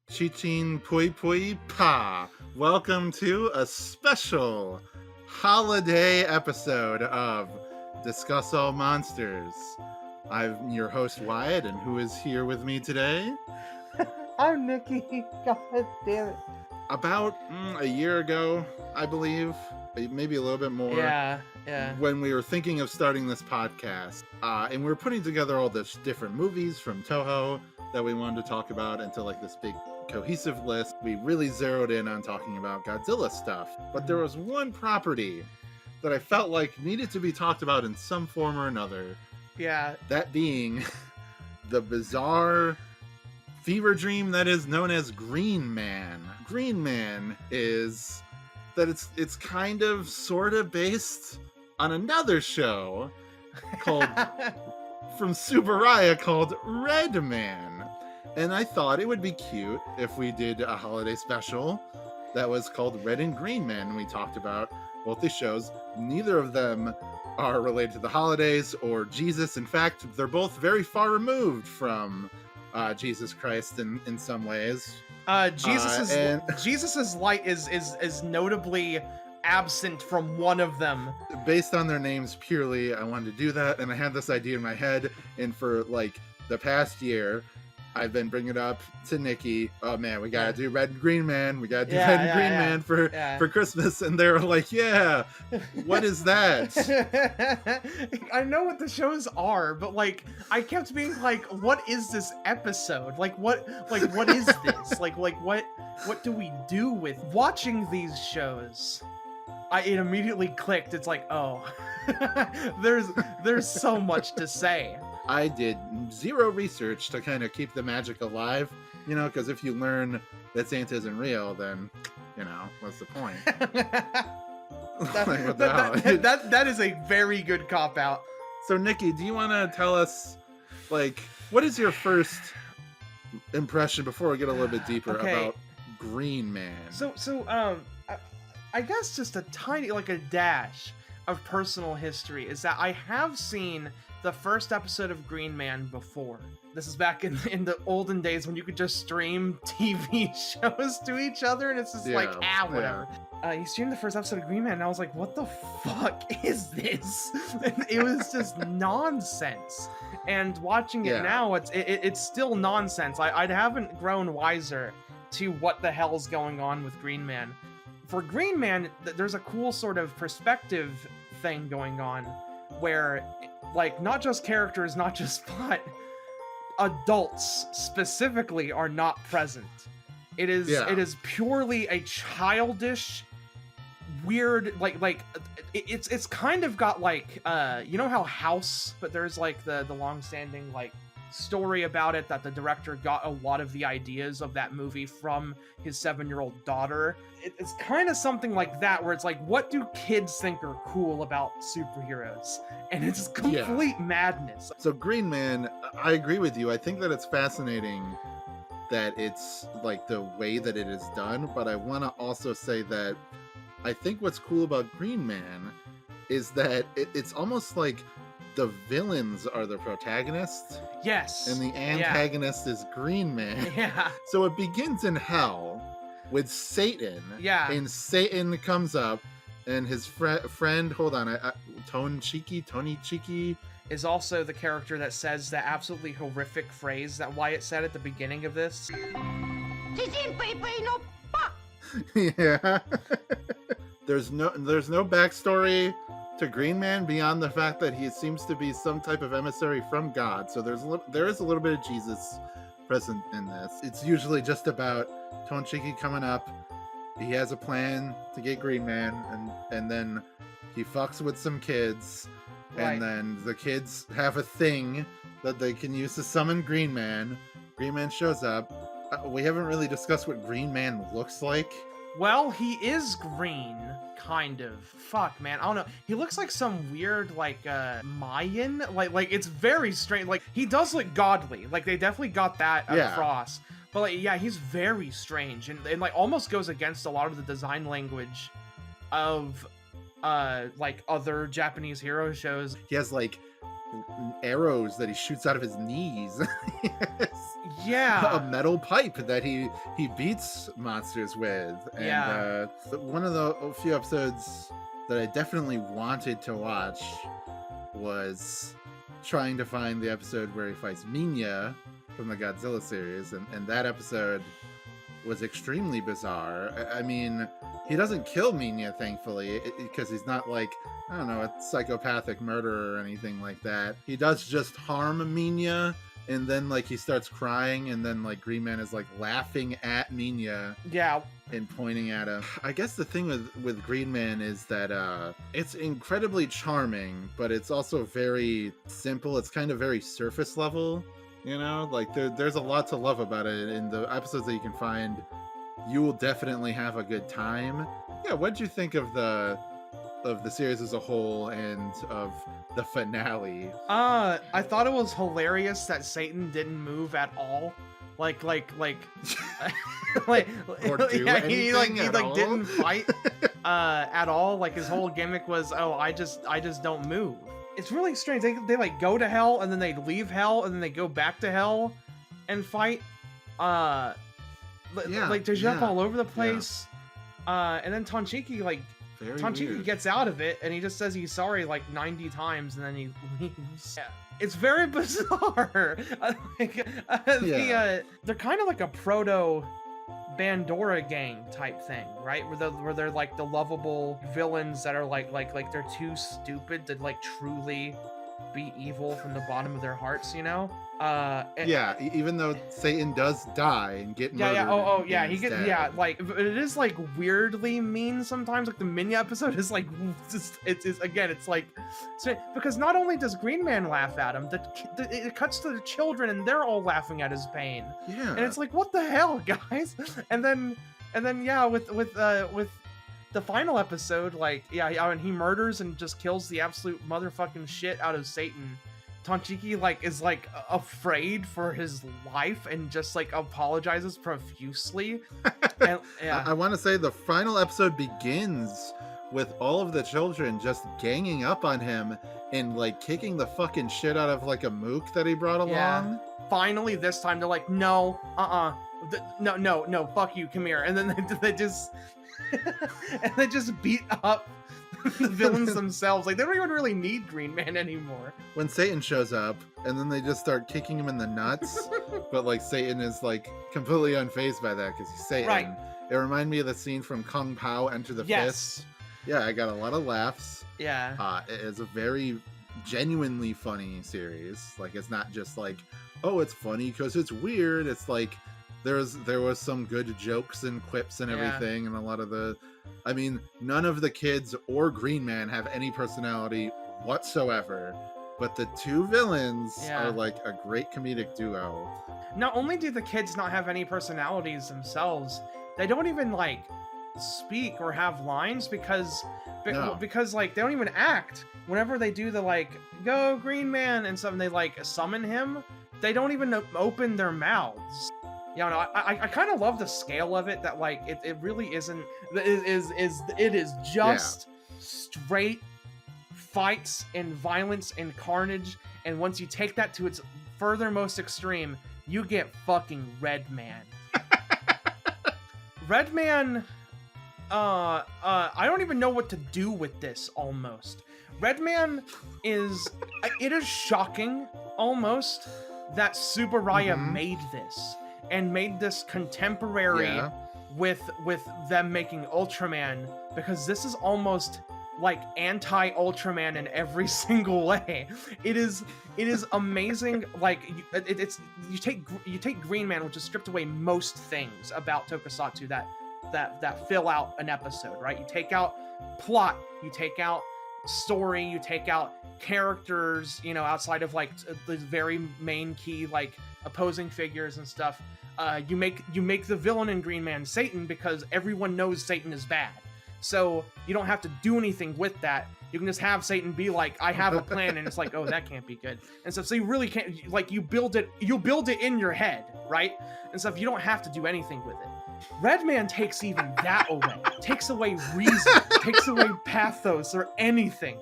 Chichin Pui Pui Pa. Welcome to a special holiday episode of Discuss All Monsters. I'm your host Wyatt, and who is here with me today? I'm Nicky. God damn it. About a year ago, I believe, maybe a little bit more. Yeah. When we were thinking of starting this podcast, and we were putting together all the different movies from Toho that we wanted to talk about into like this big cohesive list. We really zeroed in on talking about Godzilla stuff, but there was one property that I felt like needed to be talked about in some form or another. Yeah. That being the bizarre fever dream that is known as Greenman. Greenman is that it's kind of sort of based on another show called from Subaraya called Redman. And I thought it would be cute if we did a holiday special that was called Red and Green Men. We talked about both these shows. Neither of them are related to the holidays or Jesus. In fact, they're both very far removed from Jesus Christ in some ways. Jesus's light is notably absent from one of them. Based on their names purely, I wanted to do that, and I had this idea in my head, and for like the past year, I've been bringing it up to Nicky. Oh man, we gotta do Red and Green Man. We gotta do Red and Green Man for Christmas, and they were like, "Yeah, what is that?" I know what the shows are, but like, I kept being like, "What is this episode? What is this? What do we do with watching these shows?" It immediately clicked. It's like, oh, there's so much to say. I did zero research to kind of keep the magic alive, because if you learn that Santa isn't real, then, what's the point? That is a very good cop-out. So, Nicky, do you want to tell us, what is your first impression before we get a little bit deeper about Green Man? I guess just a tiny, a dash of personal history is that I have seen the first episode of Green Man before. This is back in the olden days when you could just stream TV shows to each other, and it's just whatever. He streamed the first episode of Green Man, and I was like, what the fuck is this? And it was just nonsense. And watching it now, it's still nonsense. I haven't grown wiser to what the hell's going on with Green Man. For Green Man, there's a cool sort of perspective thing going on where, not just characters, not just plot, adults specifically are not present. It is purely a childish, weird, it's kind of got you know how House, but there's the long-standing story about it that the director got a lot of the ideas of that movie from his 7-year-old daughter. It's kind of something like that, where it's what do kids think are cool about superheroes? And it's complete madness. So Green Man, I agree with you. I think that it's fascinating that it's the way that it is done, but I want to also say that I think what's cool about Green Man is that it's almost like the villains are the protagonists. Yes. And the antagonist is Green Man. Yeah. So it begins in hell with Satan. Yeah. And Satan comes up, and his friend, hold on, Tony Cheeky is also the character that says that absolutely horrific phrase that Wyatt said at the beginning of this. Yeah. There's no backstory to Green Man beyond the fact that he seems to be some type of emissary from God. So there is a little bit of Jesus present in this. It's usually just about Tonchiki coming up. He has a plan to get Green Man, and then he fucks with some kids, and then the kids have a thing that they can use to summon Green Man. Green Man shows up. We haven't really discussed what Green Man looks like. Well, he is green, kind of. Fuck, man. I don't know. He looks like some weird, Mayan. It's very strange. He does look godly. They definitely got that across. But, he's very strange. And almost goes against a lot of the design language of, other Japanese hero shows. He has, arrows that he shoots out of his knees. He has Yeah. a metal pipe that he beats monsters with. And Yeah. one of the few episodes that I definitely wanted to watch was trying to find the episode where he fights Minya from the Godzilla series, and that episode was extremely bizarre. I mean, he doesn't kill Minya, thankfully, because he's not like, I don't know, a psychopathic murderer or anything like that. He does just harm Minya, and then like he starts crying, and then like Greenman is like laughing at Minya. Yeah. And pointing at him. I guess the thing with Greenman is that it's incredibly charming, but it's also very simple. It's kind of very surface level, you know? Like there's a lot to love about it. In the episodes that you can find, you will definitely have a good time. Yeah, what'd you think of the series as a whole and of the finale? I thought it was hilarious that Satan didn't move at all. Like like Or do yeah, anything he at all? didn't fight at all. Like his whole gimmick was, oh, I just don't move. It's really strange. They like go to hell and then they leave hell and then they go back to hell and fight. Like they jump all over the place. And then Tonchiki Very Tonchiki weird. gets out of it and he just says he's sorry like 90 times and then he leaves. Yeah. It's very bizarre. They're kind of like a proto Bandora gang type thing, right? Where they're like the lovable villains that are like they're too stupid to like truly be evil from the bottom of their hearts, you know? Even though Satan does die and get murdered. He gets dead. like it is like weirdly mean sometimes. Like the Minya episode is like it's like because not only does Greenman laugh at him, it cuts to the children and they're all laughing at his pain. Yeah, And it's like, what the hell, guys? And then with the final episode, when he murders and just kills the absolute motherfucking shit out of Satan. Tonchiki is afraid for his life and just apologizes profusely. And, yeah. I want to say the final episode begins with all of the children just ganging up on him and kicking the fucking shit out of a mook that he brought along. Yeah. Finally, this time they're like, no, no, fuck you, come here. And then they just and they just beat up the villains themselves. They don't even really need Greenman anymore. When Satan shows up, and then they just start kicking him in the nuts, but Satan is completely unfazed by that because he's Satan. Right. It reminded me of the scene from Kung Pao Enter the Fist. Yeah, I got a lot of laughs. Yeah. It is a very genuinely funny series. It's not just oh, it's funny because it's weird. It's there was some good jokes and quips and everything, and a lot of none of the kids or Greenman have any personality whatsoever, but the two villains are a great comedic duo. Not only do the kids not have any personalities themselves, they don't even speak or have lines because they don't even act. Whenever they do the go Greenman and stuff, and they summon him, they don't even open their mouths. I kind of love the scale of it. That it really isn't. It is just straight fights and violence and carnage. And once you take that to its furthermost extreme, you get fucking Redman. Redman. I don't even know what to do with this. Almost. Redman is. It is shocking, almost, that Subaraya made this. And made this contemporary with them making Ultraman, because this is almost anti-Ultraman in every single way. It is amazing. You take Greenman, which has stripped away most things about Tokusatsu that fill out an episode, right? You take out plot, you take out story, you take out characters, outside of the very main key opposing figures and stuff. You make the villain in Greenman Satan because everyone knows Satan is bad. So you don't have to do anything with that. You can just have Satan be I have a plan, and it's oh, that can't be good. And stuff. So you really can't you build it in your head, right? And stuff. You don't have to do anything with it. Redman takes even that away. Takes away reason, takes away pathos or anything.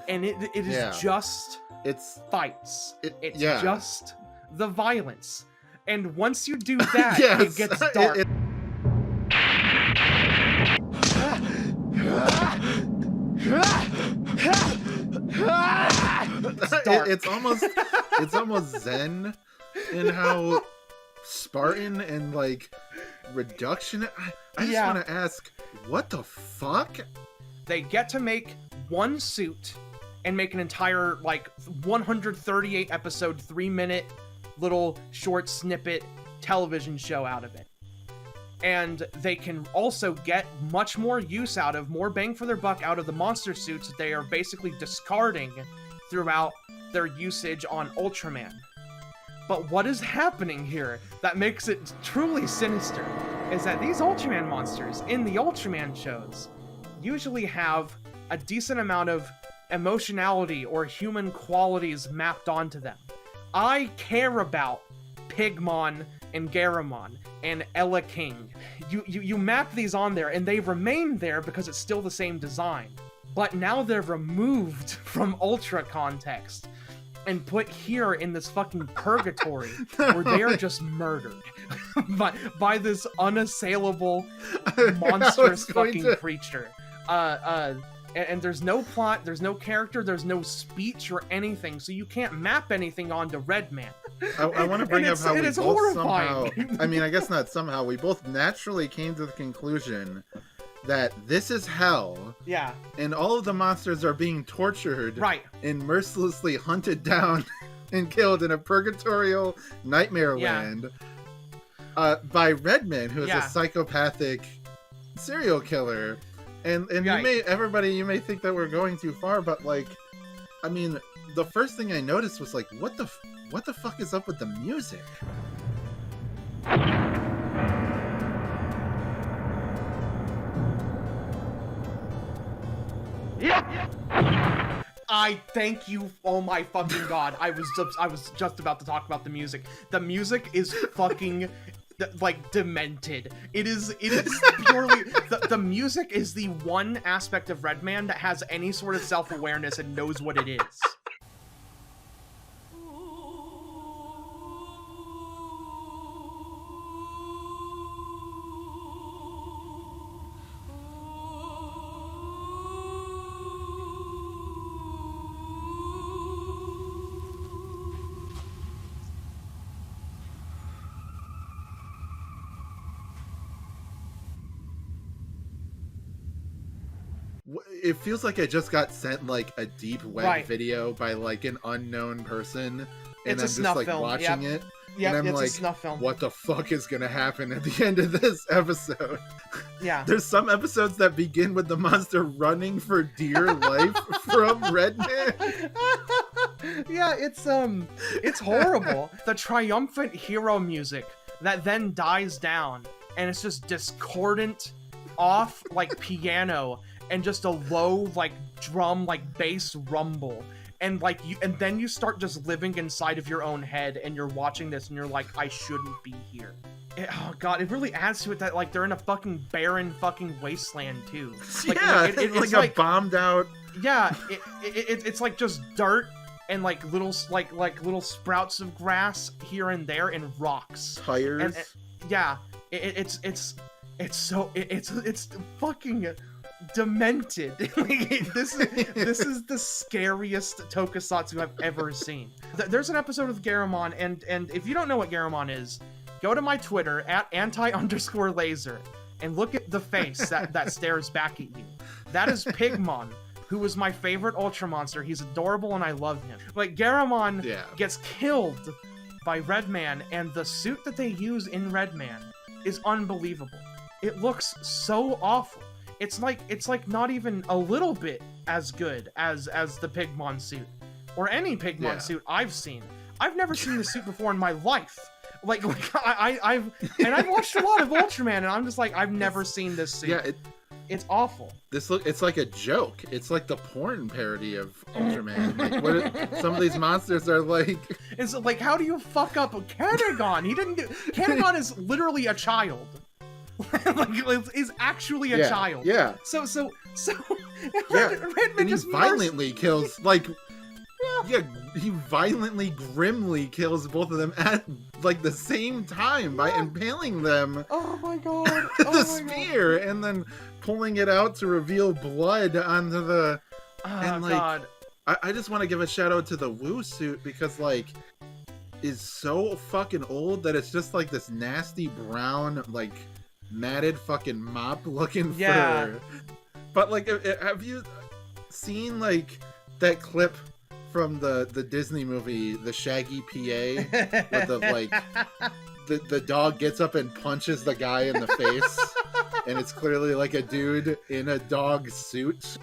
And it is just It's fights. It's yeah. just the violence. And once you do that, Yes, it gets dark. It's almost zen in how Spartan and like reduction. I just want to ask, what the fuck? They get to make one suit and make an entire like 138 episode 3-minute little short snippet television show out of it. And they can also get much more use out of, more bang for their buck out of the monster suits that they are basically discarding throughout their usage on Ultraman. But what is happening here that makes it truly sinister is that these Ultraman monsters in the Ultraman shows usually have a decent amount of emotionality or human qualities mapped onto them. I care about Pigmon and Garamon and Ella King. You map these on there and they remain there because it's still the same design. But now they're removed from Ultra context and put here in this fucking purgatory where they are just murdered by this unassailable monstrous fucking creature. And there's no plot, there's no character, there's no speech or anything, so you can't map anything onto Redman. I want to bring up how we both horrifying. somehow, I mean, I guess not somehow, we both naturally came to the conclusion that this is hell. Yeah. And all of the monsters are being tortured. Right. And mercilessly hunted down and killed in a purgatorial nightmare land by Redman, who is a psychopathic serial killer. And you may think that we're going too far, but like, I mean, the first thing I noticed was like, what the fuck is up with the music? I thank you. Oh my fucking god! I was just about to talk about the music. The music is fucking like demented. It is purely the music is the one aspect of Redman that has any sort of self-awareness and knows what it is. It feels like I just got sent like a deep web video by like an unknown person, and I'm just like watching it, and I'm like, what the fuck is gonna happen at the end of this episode? Yeah. There's some episodes that begin with the monster running for dear life from Redman. Yeah, it's horrible. The triumphant hero music that then dies down, and it's just discordant, off like piano. And just a low, like, drum, like, bass rumble. And, like, and then you start just living inside of your own head, and you're watching this, and you're like, I shouldn't be here. Oh, God, it really adds to it that, like, they're in a fucking barren fucking wasteland, too. Like, it's like a bombed out... Yeah, it's, like, just dirt and, like, little, like little sprouts of grass here and there and rocks. Tires. And yeah, it's fucking... demented. This is the scariest tokusatsu I've ever seen. There's an episode of Garamon, and if you don't know what Garamon is, go to my Twitter at @anti_laser and look at the face that stares back at you. That is Pigmon, who was my favorite Ultra monster. He's adorable and I love him. Like, Garamon gets killed by Redman, and the suit that they use in Redman is unbelievable. It looks so awful. It's like not even a little bit as good as the Pigmon suit, or any Pigmon suit I've seen. I've never seen this suit before in my life. Like I've watched a lot of Ultraman, and I'm just like, I've never seen this suit. Yeah, it's awful. It's like a joke. It's like the porn parody of Ultraman. Like, some of these monsters are like. It's like, how do you fuck up Canagon? Canagon is literally a child. Like, is actually a child. Yeah. So yeah. Redman and he just violently kills, like, he violently, grimly kills both of them at like the same time by impaling them Oh my god! with Oh the my god. spear and then pulling it out to reveal blood onto the. Oh And, like, god. I just want to give a shout out to the Wu suit because like is so fucking old that it's just like this nasty brown like matted fucking mop looking Yeah. fur. But like, have you seen like that clip from the Disney movie The Shaggy PA with the like the dog gets up and punches the guy in the face and it's clearly like a dude in a dog suit.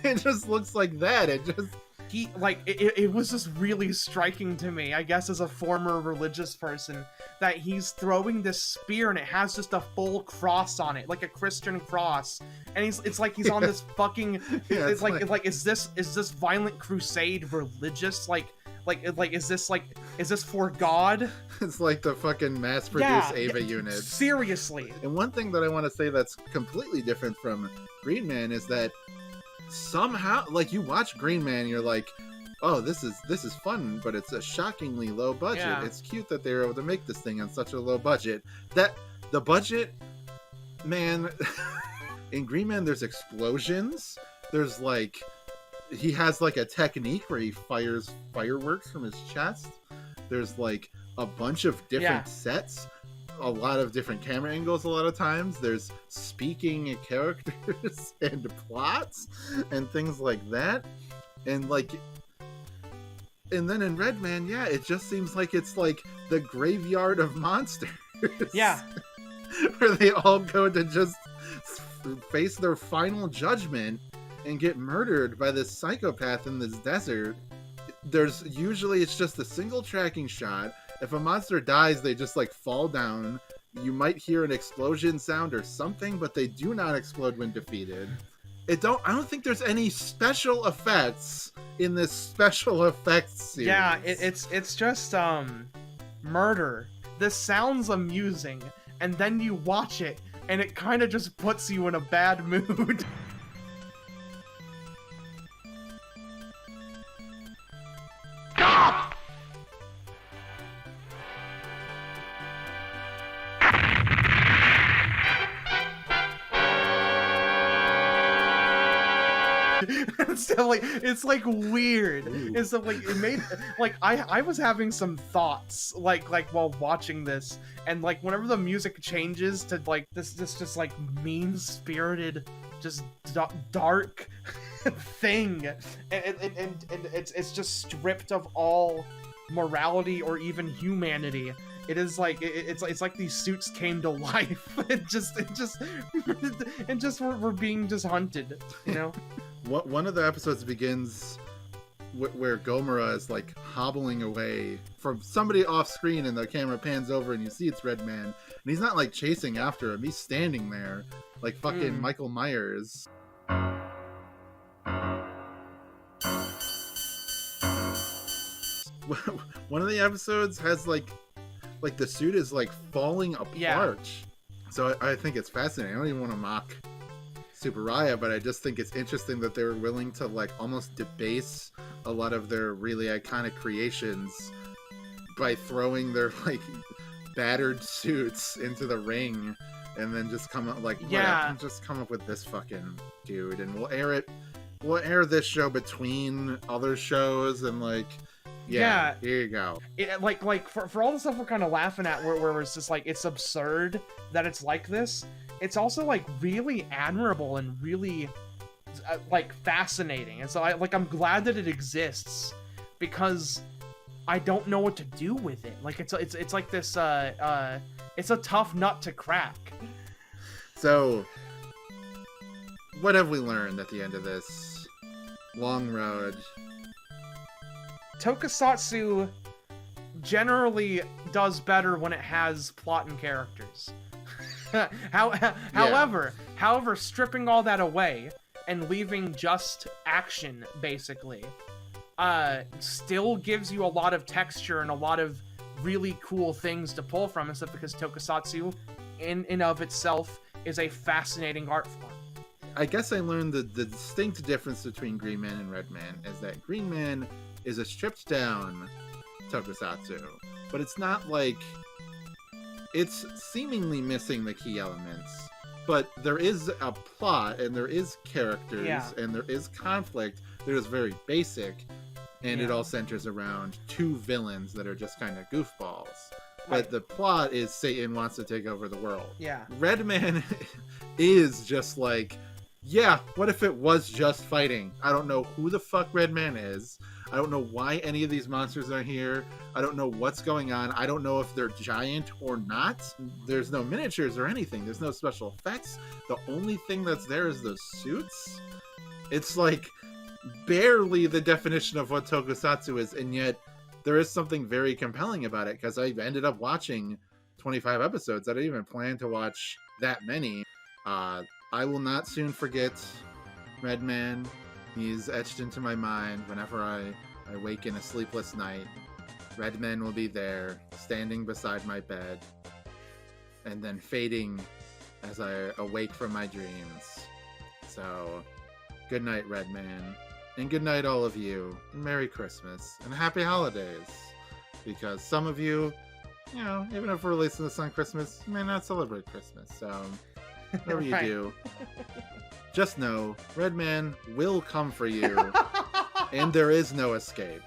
It just looks like that. It just it was just really striking to me, I guess, as a former religious person, that he's throwing this spear and it has just a full cross on it, like a Christian cross, and it's like he's on this fucking Yeah, it's like is this violent crusade religious, like is this for God? it's like the fucking mass-produced Ava unit. Seriously. And one thing that I want to say that's completely different from Greenman is that somehow, like, you watch Greenman, you're like, oh, this is fun, but it's a shockingly low budget. Yeah. It's cute that they were able to make this thing on such a low budget. That the budget, man, in Greenman, there's explosions. There's like, he has like a technique where he fires fireworks from his chest. There's like a bunch of different sets, a lot of different camera angles. A lot of times there's speaking characters and plots and things like that, and like, and then in Redman, yeah, it just seems like it's like the graveyard of monsters. Yeah. Where they all go to just face their final judgment and get murdered by this psychopath in this desert. There's usually, it's just a single tracking shot. If a monster dies, they just like fall down. You might hear an explosion sound or something, but they do not explode when defeated. I don't think there's any special effects in this special effects series. Yeah, it's just murder. This sounds amusing, and then you watch it, and it kind of just puts you in a bad mood. It's like weird. Ooh. It's like it made like I was having some thoughts like while watching this, and like whenever the music changes to like this just like mean spirited, just dark thing, and it's just stripped of all morality or even humanity. It is like it's like these suits came to life. It just we're being just hunted, you know. One of the episodes begins where Gomorrah is like hobbling away from somebody off screen, and the camera pans over and you see it's Redman, and he's not like chasing after him, he's standing there like fucking Michael Myers. One of the episodes has like the suit is like falling apart. Yeah. So I think it's fascinating. I don't even want to mock Super Raya, but I just think it's interesting that they were willing to like almost debase a lot of their really iconic creations by throwing their like battered suits into the ring, and then just come up like, just come up with this fucking dude, and we'll air this show between other shows, and like, here you go. It, like for all the stuff we're kind of laughing at, where it's just like it's absurd that it's like this. It's also like really admirable and really like fascinating, and so I'm glad that it exists, because I don't know what to do with it. Like it's like this it's a tough nut to crack. So what have we learned at the end of this long road? Tokusatsu generally does better when it has plot and characters. However, stripping all that away and leaving just action, basically, still gives you a lot of texture and a lot of really cool things to pull from and stuff, because Tokusatsu, in and of itself, is a fascinating art form. I guess I learned the distinct difference between Greenman and Redman is that Greenman is a stripped down tokusatsu, but it's not like it's seemingly missing the key elements, but there is a plot and there is characters and there is conflict that is very basic, and it all centers around two villains that are just kind of goofballs. But the plot is Satan wants to take over the world. Yeah. Redman is just like, yeah, what if it was just fighting? I don't know who the fuck Redman is. I don't know why any of these monsters are here. I don't know what's going on. I don't know if they're giant or not. There's no miniatures or anything. There's no special effects. The only thing that's there is the suits. It's like barely the definition of what tokusatsu is, and yet there is something very compelling about it, because I ended up watching 25 episodes. I didn't even plan to watch that many. I will not soon forget Redman. He's etched into my mind whenever I wake in a sleepless night. Redman will be there, standing beside my bed, and then fading as I awake from my dreams. So, good night, Redman. And good night, all of you. Merry Christmas and Happy Holidays. Because some of you, you know, even if we're releasing this on Christmas, you may not celebrate Christmas. So, whatever you do, just know Redman will come for you, and there is no escape.